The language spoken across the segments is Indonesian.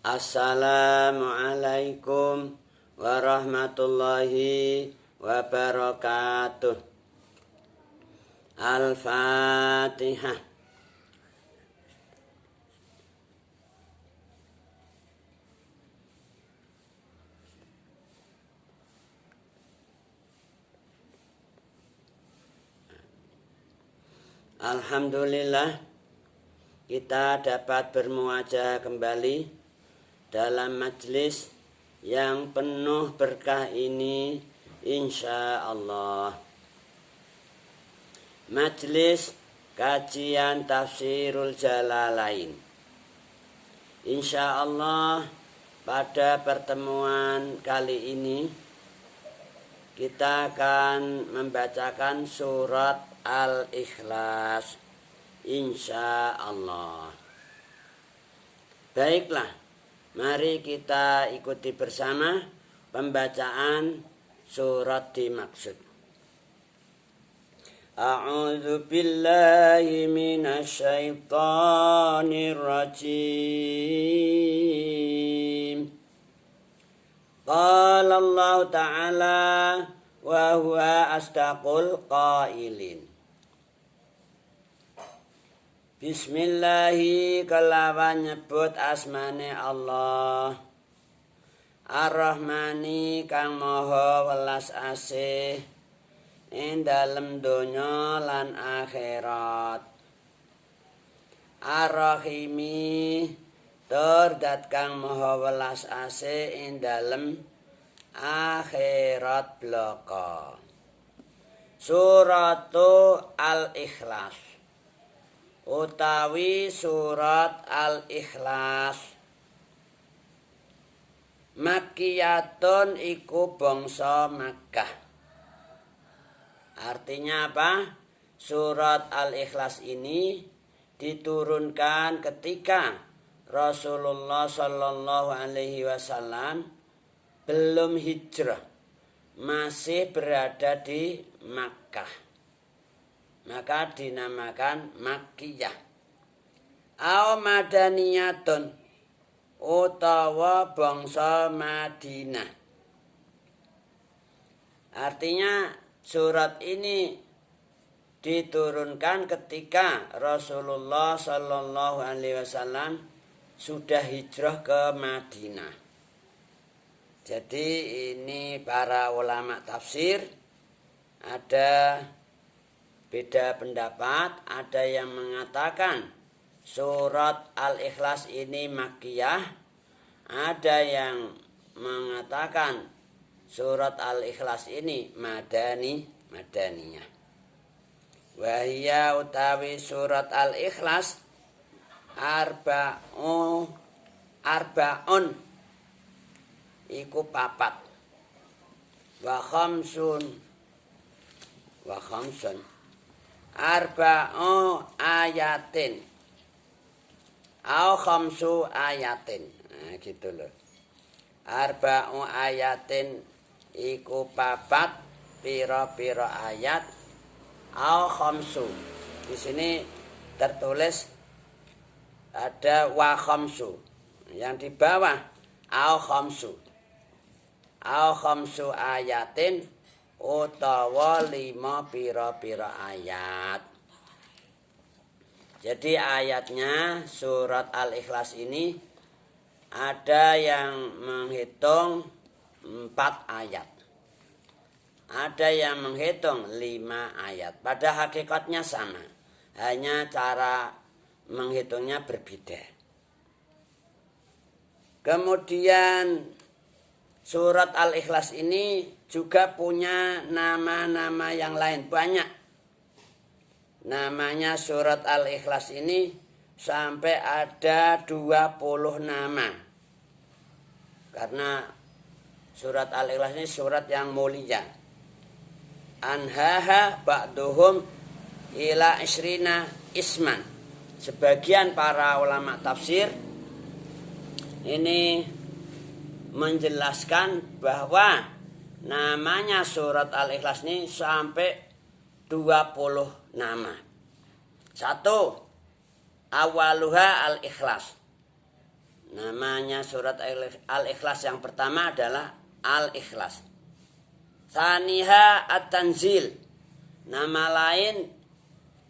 Assalamualaikum warahmatullahi wabarakatuh. Al-Fatihah. Alhamdulillah, kita dapat bermuajah kembali dalam majlis yang penuh berkah ini, insya Allah. Majlis kajian tafsirul Jalalain. Insya Allah pada pertemuan kali ini kita akan membacakan surat Al-Ikhlas, insya Allah. Baiklah, mari kita ikuti bersama pembacaan surat dimaksud. A'udzu billahi minasy syaithanir rajim. Qala Allah Ta'ala wa huwa asdaqul qailin. Bismillahi kelawan nyebut asmane Allah, Ar-Rahmani kang maha welas asih ing dalem donya lan akhirat, Ar-Rahimi tur dat kang maha welas asih ing dalem akhirat blaka. Suratu Al-Ikhlas utawi surat Al-Ikhlas Makkiyatun iku bangsa Makkah. Artinya apa? Surat Al-Ikhlas ini diturunkan ketika Rasulullah Shallallahu Alaihi Wasallam belum hijrah, masih berada di Makkah. Maka dinamakan Makkiyah. Au Madaniyatun utawa bangsa Madinah. Artinya surat ini diturunkan ketika Rasulullah Shallallahu Alaihi Wasallam sudah hijrah ke Madinah. Jadi ini para ulama tafsir ada beda pendapat, ada yang mengatakan surat Al-Ikhlas ini Makkiyah, ada yang mengatakan surat Al-Ikhlas ini Madaniyah. Wahia utawi surat Al-Ikhlas arbaun iku papat wa khamsun arba'u ayatin au khamsu ayatin. Nah, gitu loh. Arba'u ayatin iku papat pira-pira ayat au khamsu. Di sini tertulis ada wa khamsu. Yang di bawah au khamsu. Au khamsu ayatin utawa 5 pira-pira ayat. Jadi ayatnya surat Al-Ikhlas ini ada yang menghitung 4 ayat, ada yang menghitung 5 ayat. Pada hakikatnya sama, hanya cara menghitungnya berbeda. Kemudian surat Al-Ikhlas ini juga punya nama-nama yang lain, banyak. Namanya surat Al-Ikhlas ini sampai ada 20 nama. Karena surat Al-Ikhlas ini surat yang mulia. Anhaha ba'duhum ila isrina isman. Sebagian para ulama tafsir ini menjelaskan bahwa namanya surat Al-Ikhlas ini sampai 20 nama. 1. Awaluha Al-Ikhlas. Namanya surat Al-Ikhlas yang pertama adalah Al-Ikhlas. Tsaniha At-Tanzil. Nama lain,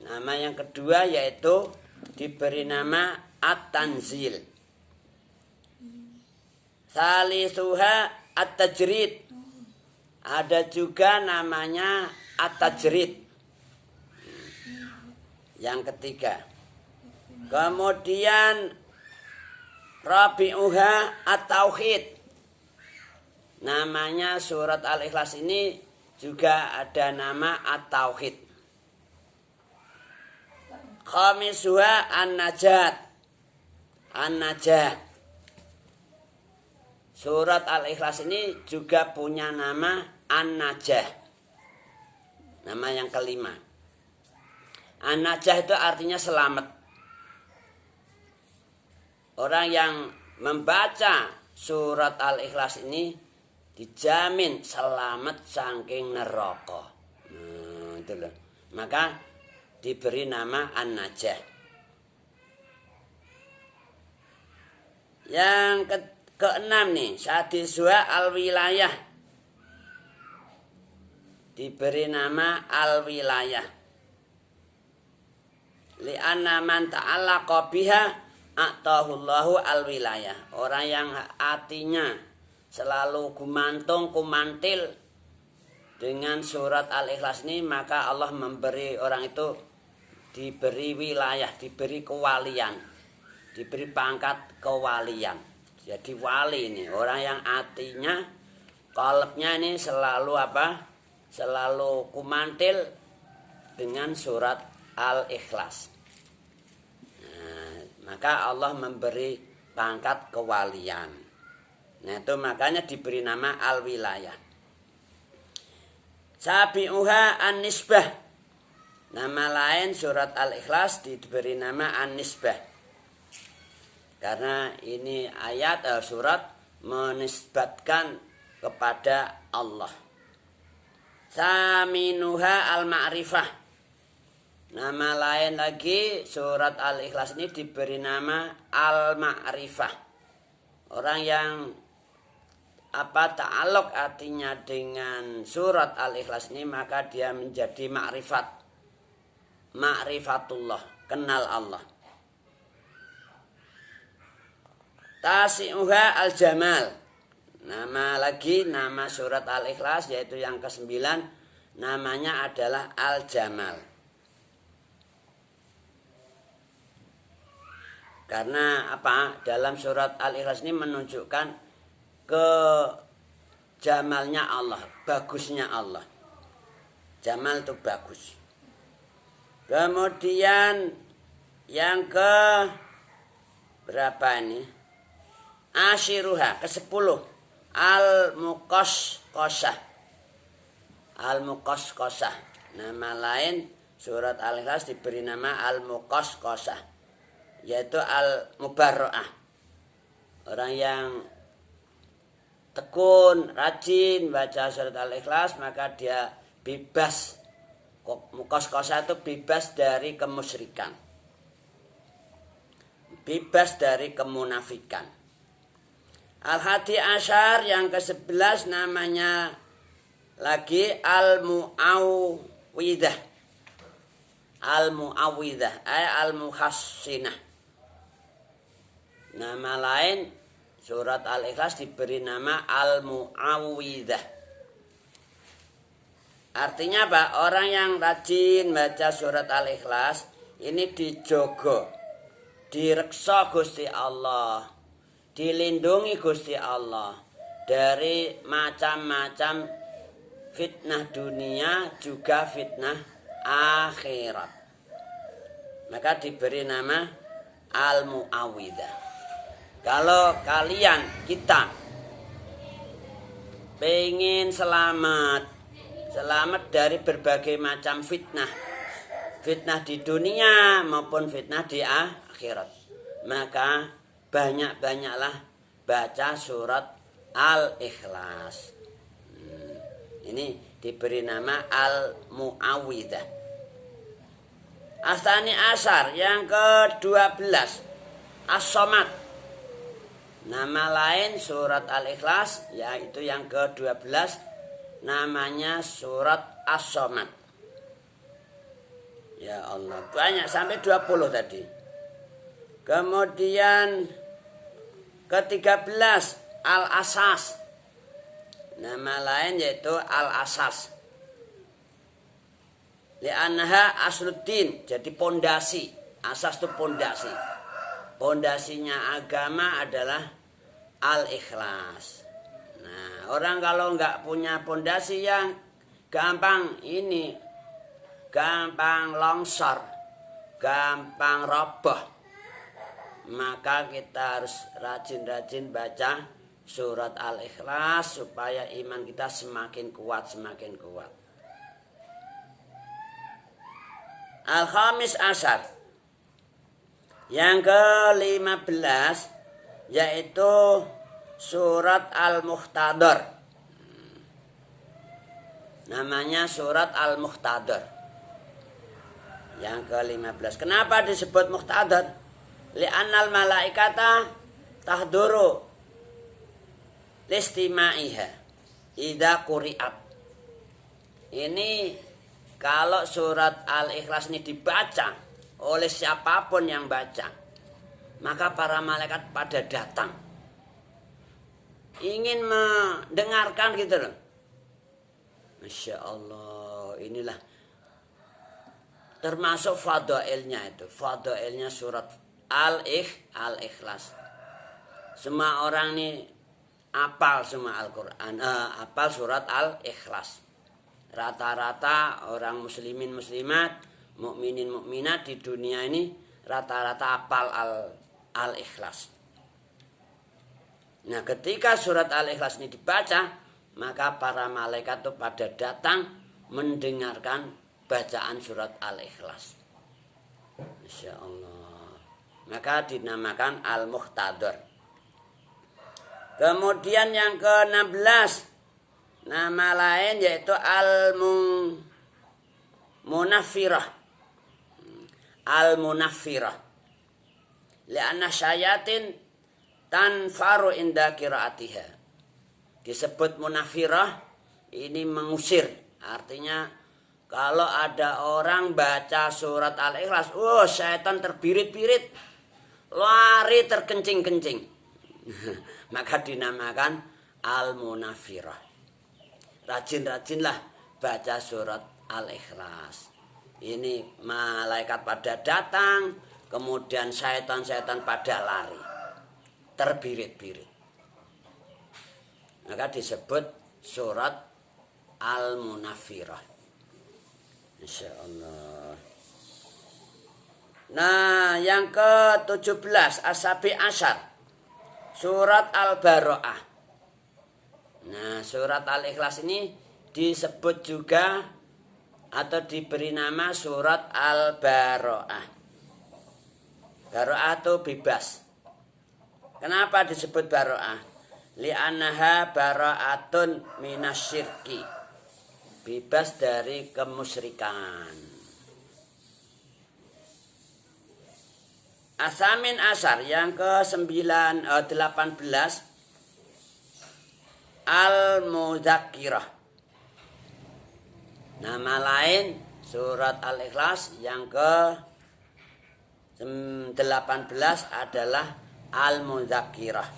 nama yang kedua yaitu diberi nama At-Tanzil. Salisuha At-Tajrid. Ada juga namanya At-Tajrid. Yang ketiga. Kemudian Rabi'uha At-Tauhid. Namanya surat Al-Ikhlas ini juga ada nama At-Tauhid. Khamisuha An-Najat. An-Najat. Surat Al-Ikhlas ini juga punya nama An-Najah. Nama yang kelima. An-Najah itu artinya selamat. Orang yang membaca surat Al-Ikhlas ini dijamin selamat saking neraka. Itu loh. Maka diberi nama An-Najah. Yang keenam nih, sadisuha Al-Wilayah. Diberi nama Al-Wilayah. Li'anna man ta'allaqa biha a'tahullahu Al-Wilayah. Orang yang hatinya selalu kumantil dengan surat Al-Ikhlas ini, maka Allah memberi orang itu diberi wilayah, diberi kewalian, diberi pangkat kewalian. Jadi wali ini orang yang hatinya, qalbnya ini selalu apa? Selalu kumantil dengan surat Al-Ikhlas. Nah, maka Allah memberi pangkat kewalian. Nah itu makanya diberi nama Al-Wilayah. Sabi'uha An-Nisbah. Nama lain surat Al-Ikhlas diberi nama An-Nisbah. Karena ini ayat surat menisbatkan kepada Allah. Saminuha Al-Ma'rifah. Nama lain lagi surat Al-Ikhlas ini diberi nama Al-Ma'rifah. Orang yang ta'aluk artinya dengan surat Al-Ikhlas ini, maka dia menjadi ma'rifatullah, kenal Allah. Tasi'uha Al-Jamal. Nama lagi nama surat Al-Ikhlas yaitu yang ke-9, namanya adalah Al-Jamal. Karena apa? Dalam surat Al-Ikhlas ini menunjukkan jamalnya Allah, bagusnya Allah. Jamal itu bagus. Kemudian yang ke berapa ini? Ashiruha, ke-10. Al-Muqashqashah. Al-Muqashqashah. Nama lain surat Al-Ikhlas diberi nama Al-Muqashqashah, yaitu Al-Mubarra'ah. Orang yang tekun, rajin baca surat Al-Ikhlas, maka dia bebas. Muqashqashah itu bebas dari kemusyrikan, bebas dari kemunafikan. Al-Hadi Asyar yang ke-11 namanya lagi Al-Mu'awwidah. Al-Mu'awwidah Al-Muhassinah. Nama lain surat Al-Ikhlas diberi nama Al-Mu'awwidah. Artinya apa? Orang yang rajin baca surat Al-Ikhlas ini dijogo, direksa Gusti Allah, dilindungi Gusti Allah dari macam-macam fitnah dunia juga fitnah akhirat. Maka diberi nama Al-Mu'awwidah. Kalau kalian, kita pengen selamat dari berbagai macam fitnah, fitnah di dunia maupun fitnah di akhirat, maka banyak-banyaklah baca surat Al-Ikhlas. Ini diberi nama Al-Mu'awwidah. Astani Asyar yang ke-12 As-Somad. Nama lain surat Al-Ikhlas yaitu yang ke-12, namanya surat As-Somad. Ya Allah, banyak sampai 20 tadi. Kemudian ke-13 Al-Asas. Nama lain yaitu Al-Asas. Li'annaha asluddin, jadi pondasi. Asas itu pondasi. Pondasinya agama adalah Al-Ikhlas. Nah, orang kalau nggak punya pondasi yang gampang longsor, gampang roboh. Maka kita harus rajin-rajin baca surat Al-Ikhlas supaya iman kita semakin kuat. Al-Khamis Asyar, yang ke-15 yaitu surat Al-Muhtadar. Namanya surat Al-Muhtadar. Yang ke-15. Kenapa disebut Muhtadar? Li'annal malaikata tahduru listima'iha idza quri'at. Ini kalau surat Al-Ikhlas ini dibaca oleh siapapun yang baca, maka para malaikat pada datang ingin mendengarkan gitu loh. Masya Allah, inilah termasuk fadailnya itu. Fadailnya surat Al-Ikhlas. Semua orang ini apal semua Al-Quran, apal surat Al-Ikhlas. Rata-rata orang muslimin muslimat, mukminin mukminat di dunia ini rata-rata apal Al-Ikhlas. Nah, ketika surat Al-Ikhlas ini dibaca, maka para malaikat itu pada datang mendengarkan bacaan surat Al-Ikhlas. Masya Allah. Maka dinamakan Al-Muhtadar. Kemudian yang ke-16, nama lain yaitu Al-Munaffirah. Al-Munaffirah. Li'anna syayatin tanfaru inda qiraatiha. Disebut munaffirah, ini mengusir. Artinya kalau ada orang baca surat Al-Ikhlas, syaitan terbirit-birit, lari terkencing-kencing. Maka dinamakan Al-Munaffirah. Rajin-rajinlah baca surat Al-Ikhlas. Ini malaikat pada datang, kemudian syaitan-syaitan pada lari, terbirit-birit. Maka disebut surat Al-Munaffirah. Insya Allah. Nah, yang ke-17 As-Sabi Asyar, surat Al-Baro'ah. Nah, surat Al-Ikhlas ini disebut juga atau diberi nama surat Al-Baro'ah. Baro'ah itu bebas. Kenapa disebut Baro'ah? Li'annaha bara'atun minasyirki. Bebas dari kemusyrikan. Asamin Asyar, yang ke-18 Al-Muzakkirah. Nama lain surat Al-Ikhlas yang ke-18 adalah Al-Muzakkirah.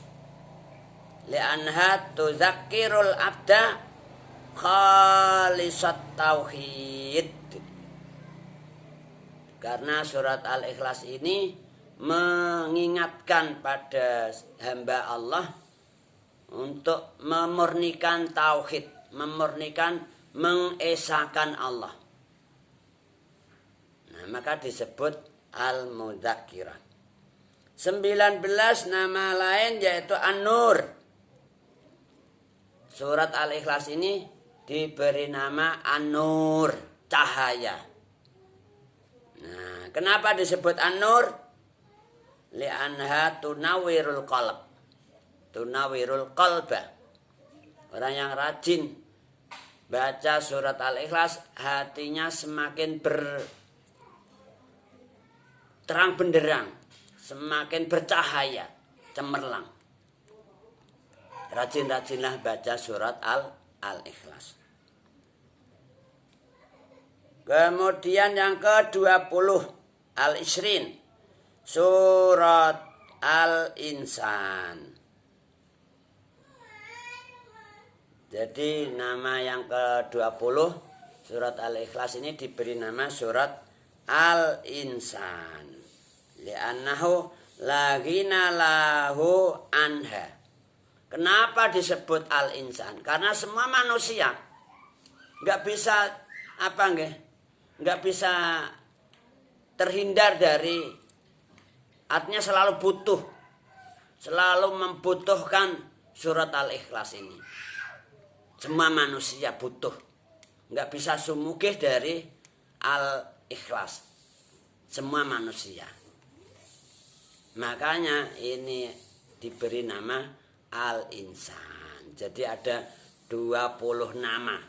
Li'anha tuzakkirul abda khalisat tauhid. Karena surat Al-Ikhlas ini mengingatkan pada hamba Allah untuk memurnikan tauhid, mengesahkan Allah. Nah, maka disebut Al-Muzakkirah. 19 nama lain yaitu An-Nur. Surat Al-Ikhlas ini diberi nama An-Nur, cahaya. Nah, kenapa disebut An-Nur? Li'anha tunawwirul qalb. Tunawwirul qalba. Orang yang rajin baca surat Al-Ikhlas, hatinya semakin terang benderang, semakin bercahaya, cemerlang. Rajin-rajinlah baca surat Al-Ikhlas. Kemudian yang ke-20 Al-Isrin, surat Al-Insan. Jadi nama yang ke-20 surat Al-Ikhlas ini diberi nama surat Al-Insan. Li'annahu la ghina lahu anha. Kenapa disebut Al-Insan? Karena semua manusia nggak bisa nggak bisa terhindar dari, artinya selalu butuh, selalu membutuhkan surat Al-Ikhlas ini. Semua manusia butuh, nggak bisa sumugih dari Al-Ikhlas. Semua manusia. Makanya ini diberi nama Al-Insan. Jadi ada 20 nama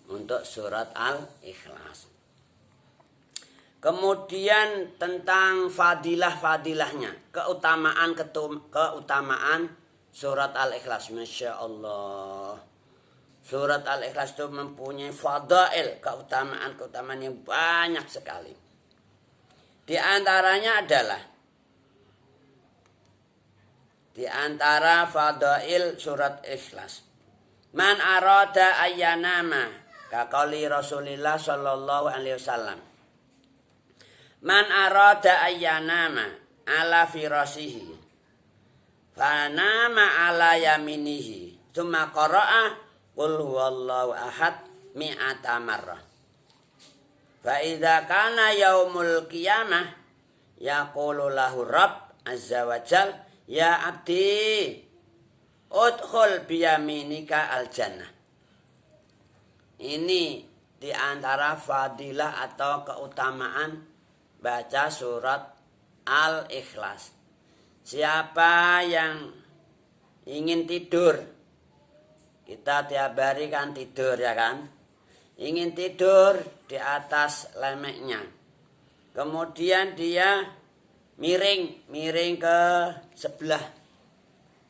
untuk surat Al-Ikhlas. Kemudian tentang fadilah-fadilahnya, keutamaan surat Al-Ikhlas. Masya Allah. Surat Al-Ikhlas itu mempunyai fadail, keutamaan yang banyak sekali. Di antaranya adalah, di antara fadail surat Ikhlas, man arada ayyanama, kaqali Rasulillah sallallahu alaihi wasallam. Man arada ayyanama ala firasihi fanama ala yaminihi tsumma qara'a qul huwallahu ahad mi'ata marrah. Fa idza kana yaumul qiyamah yaqulu lahu rabb azza wa jal ya abdi udkhul biyaminika al jannah. Ini di antara fadilah atau keutamaan baca surat Al-Ikhlas. Siapa yang ingin tidur, kita tiap hari kan tidur ya kan, ingin tidur di atas lemeknya, kemudian dia miring ke sebelah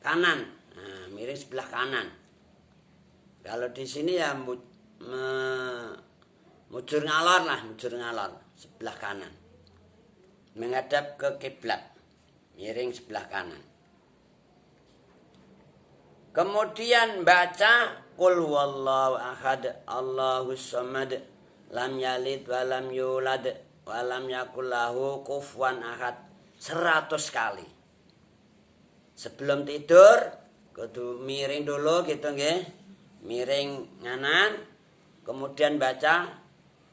kanan, nah, miring sebelah kanan. Kalau di sini ya mujur ngalor sebelah kanan, menghadap ke kiblat, miring sebelah kanan. Kemudian baca qul huwallahu ahad Allahus samad lam yalid wa lam yulad wa lam yakul lahu kufuwan ahad 100 kali. Sebelum tidur kudu miring dulu gitu nggih. Miring nganan, kemudian baca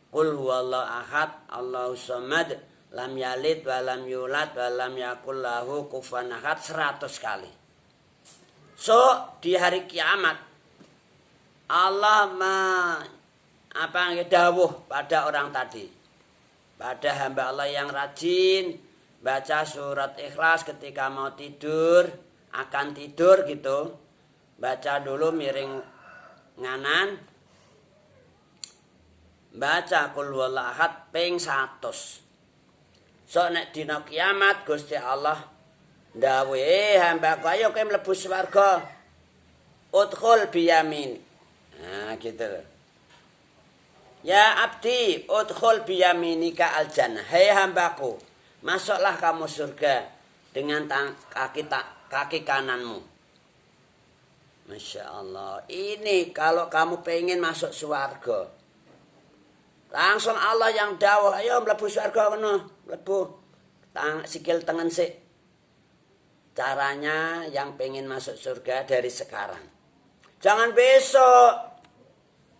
qul huwallahu ahad Allahus samad lam yalid wa lam yulad wa lam yakul lahu kufuwan ahad 100 kali. So di hari kiamat Allah dawuh pada orang tadi, pada hamba Allah yang rajin baca surat Ikhlas ketika mau tidur, akan tidur gitu, baca dulu miring nganan, baca qul huwallahu ahad ping 100. So nek dina kiamat Gusti Allah dawuh hamba ku ayo kowe mlebu swarga, udkhul biyamin. Nah gitu. Ya abdi udkhul biyaminika al jannah. Hei hambaku, masuklah kamu surga dengan kaki kananmu. Masya Allah. Ini kalau kamu pengen masuk surga, langsung Allah yang dawuh, ayo mlebu surga kono, mlebu. Sikil tengen sik. Caranya yang pengen masuk surga dari sekarang. Jangan besok.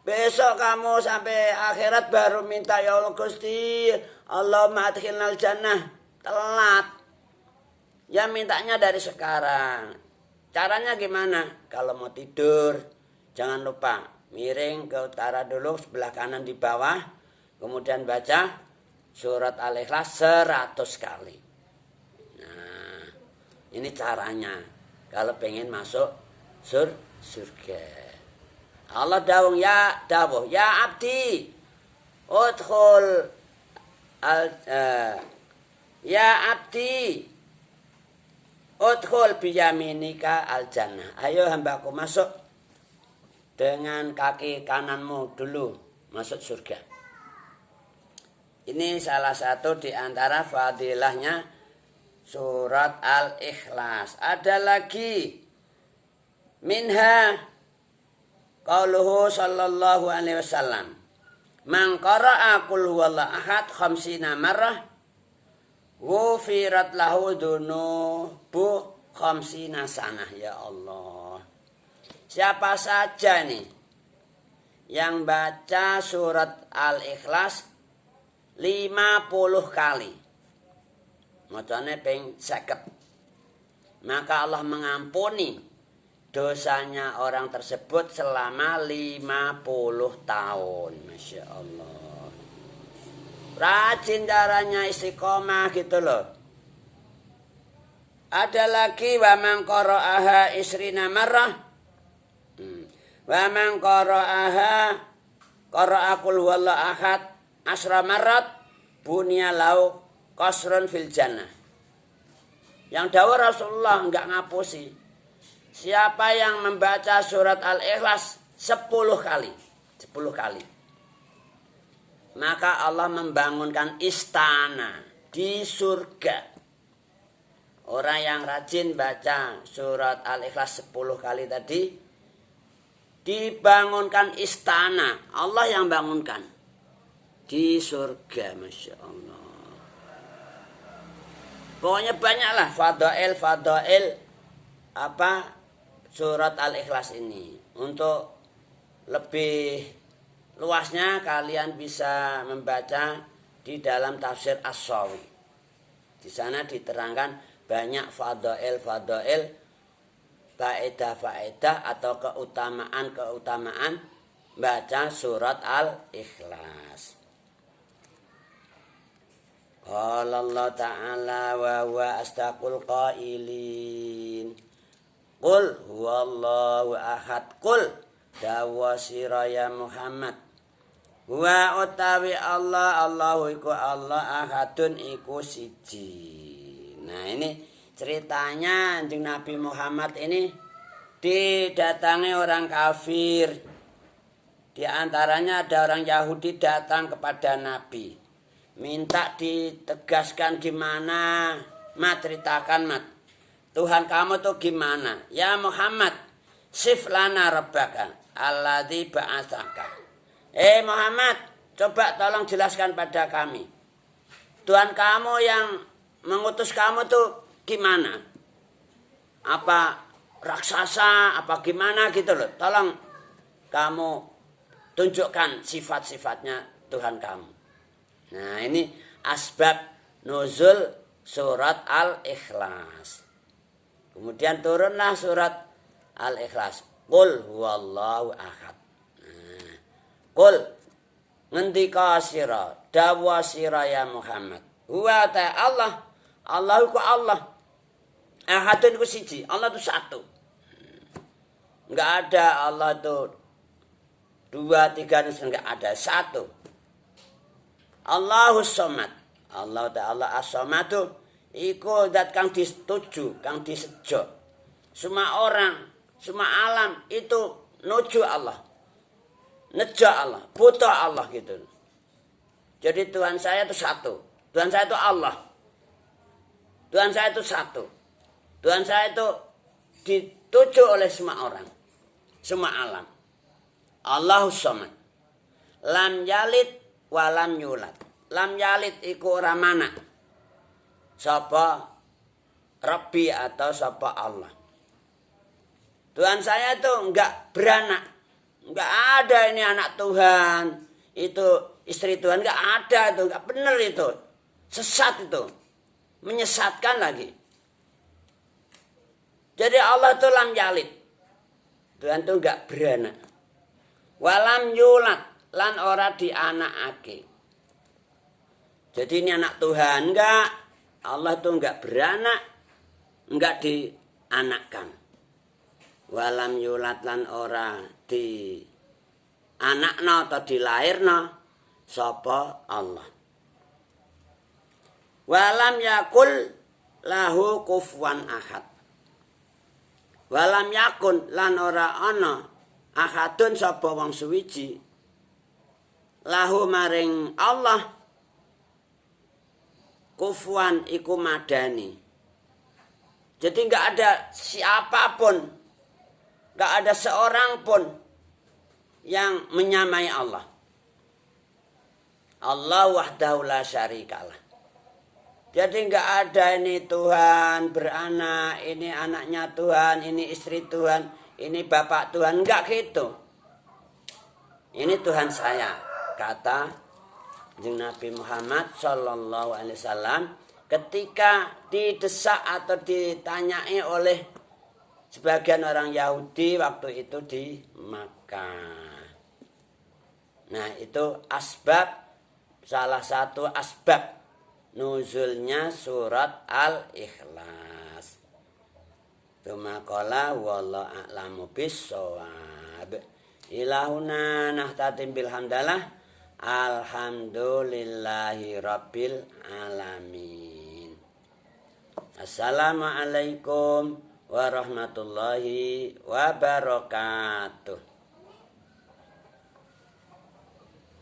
Besok kamu sampai akhirat baru minta ya Allah Gusti, Allahumma adkhilnal jannah. Telat. Ya mintanya dari sekarang. Caranya gimana? Kalau mau tidur, jangan lupa miring ke utara dulu, sebelah kanan di bawah. Kemudian baca surat Al-Ikhlas 100 kali. Ini caranya kalau pengen masuk surga. Allah dawuh ya abdi udkhul ya abdi Udkhul biyaminika al-jannah. Ayo hambaku masuk dengan kaki kananmu dulu masuk surga. Ini salah satu di antara fadilahnya surat Al-Ikhlas. Ada lagi minha qauluhu sallallahu alaihi wasallam. Man qara'a qul huwallahu ahad khamsina marrah ghufirat lahu dzunubu khamsina sanah. Ya Allah. Siapa saja nih yang baca surat Al-Ikhlas 50 kali, macane ping 50, maka Allah mengampuni dosanya orang tersebut selama 50 tahun. Masya Allah. Rajin caranya istiqomah gitu loh. Ada lagi wa man qara'aha isrina marrah. Wa man qara'a qul huwallahu ahad asra marrat bunya lau qasrun fil jannah. Yang dawuh Rasulullah enggak ngapusi. Siapa yang membaca surat Al-Ikhlas 10 kali, 10 kali, maka Allah membangunkan istana di surga. Orang yang rajin baca surat Al-Ikhlas 10 kali tadi, dibangunkan istana. Allah yang bangunkan di surga. Masya Allah. Pokoknya banyaklah fadail surat Al-Ikhlas ini. Untuk lebih luasnya kalian bisa membaca di dalam tafsir As-Sawi. Di sana diterangkan banyak fadail, faedah atau keutamaan baca surat Al-Ikhlas. Qala Allah Ta'ala wa huwa astaqul qailin. Qul huwallahu ahad. Qul dawa sira ya Muhammad. Wa utawi Allah, Allahu iku Allah, ahadun iku siji. Nah ini ceritanya anjing Nabi Muhammad ini didatangi orang kafir. Di antaranya ada orang Yahudi datang kepada Nabi. Minta ditegaskan gimana, Mat, ceritakan Mat. Tuhan kamu tuh gimana? Ya Muhammad, sif lana rabbaka alladzi ba'atsaka. Muhammad, coba tolong jelaskan pada kami. Tuhan kamu yang mengutus kamu tuh gimana? Apa raksasa, apa gimana gitu loh. Tolong kamu tunjukkan sifat-sifatnya Tuhan kamu. Nah ini asbab nuzul surat Al-Ikhlas. Kemudian turunlah surat Al-Ikhlas. Qul huwallahu ahad. Qul ngendika sira, dawa sira ya Muhammad. Huwa ta Allah, Allahu ku Allah. Ahadun ku siji, Allah itu satu. Enggak ada Allah itu 2, 3, enggak ada, satu. Allahus Samad. Allah Ta'ala as-Samadu iku zat kang dituju, kang disejo. Semua orang, semua alam itu nuju Allah. Neja Allah, buta Allah gitu. Jadi Tuhan saya itu satu. Tuhan saya itu Allah. Tuhan saya itu satu. Tuhan saya itu dituju oleh semua orang. Semua alam. Allahus Samad. Lam yalid wa lam yulad. Lam yalid iku ora mana. Sapa Rabbi atau sapa Allah. Tuhan saya itu enggak beranak. Enggak ada ini anak Tuhan, itu istri Tuhan, enggak ada itu, enggak benar itu. Sesat itu. Menyesatkan lagi. Jadi Allah itu lam yalid. Tuhan itu enggak beranak. Walam yulad, lan ora dianakake. Jadi ini anak Tuhan, enggak. Allah itu enggak beranak, enggak dianakkan. Walam yulad lan ora di anakna atau dilahirna sapa Allah. Walam yakul lahu kufuwan ahad. Walam yakun lan ora ana ahadun sapa wong suwiji lahu maring Allah kufuan iku madani. Jadi nggak ada siapapun, nggak ada seorang pun yang menyamai Allah. Allah wahdahu la syarikalah. Jadi nggak ada ini Tuhan beranak, ini anaknya Tuhan, ini istri Tuhan, ini bapak Tuhan, nggak gitu. Ini Tuhan saya, kata Nabi Muhammad Shallallahu Alaihi Wasallam ketika didesak atau ditanyai oleh sebagian orang Yahudi waktu itu di Makkah. Nah itu asbab, salah satu asbab nuzulnya surat Al-Ikhlas. Tumaqala wallahu a'lamu bissawab. Ilahuna nahtatim bilhamdalah. Alhamdulillahi rabbil alamin. Assalamualaikum warahmatullahi wabarakatuh.